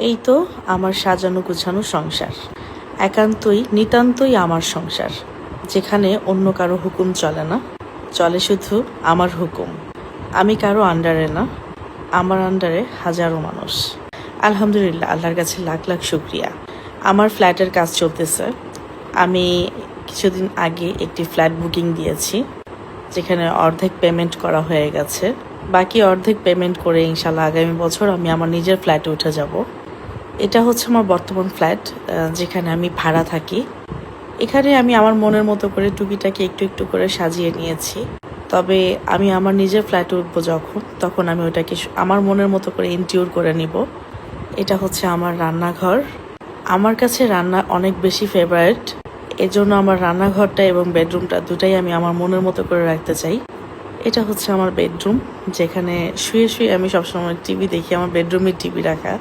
এই তো আমার সাজানো গুছানো সংসার, একান্তই নিতান্তই আমার সংসার, যেখানে অন্য কারো হুকুম চলে না, চলে শুধু আমার হুকুম। আমি কারো আন্ডারে না, আমার আন্ডারে হাজারো মানুষ। আলহামদুলিল্লাহ, আল্লাহর কাছে লাখ লাখ শুক্রিয়া। আমার ফ্ল্যাটের কাজ চলতেছে। আমি কিছুদিন আগে একটি ফ্ল্যাট বুকিং দিয়েছি, যেখানে অর্ধেক পেমেন্ট করা হয়ে গেছে। বাকি অর্ধেক পেমেন্ট করে ইনশাল্লাহ আগামী বছর আমি আমার নিজের ফ্ল্যাটে উঠে যাব। এটা হচ্ছে আমার বর্তমান ফ্ল্যাট, যেখানে আমি ভাড়া থাকি। এখানে আমি আমার মনের মতো করে টুকিটাকে একটু একটু করে সাজিয়ে নিয়েছি। তবে আমি আমার নিজের ফ্ল্যাটে উঠবো তখন আমি ওটাকে আমার মনের মতো করে ইনটিউর করে নিব। এটা হচ্ছে আমার রান্নাঘর। আমার কাছে রান্না অনেক বেশি ফেভারিট, এজন্য আমার রান্নাঘরটা এবং বেডরুমটা দুটাই আমি আমার মনের মতো করে রাখতে চাই। এটা হচ্ছে আমার বেডরুম, যেখানে শুয়ে শুয়ে আমি সবসময় টিভি দেখি। আমার বেডরুমে টিভি রাখা।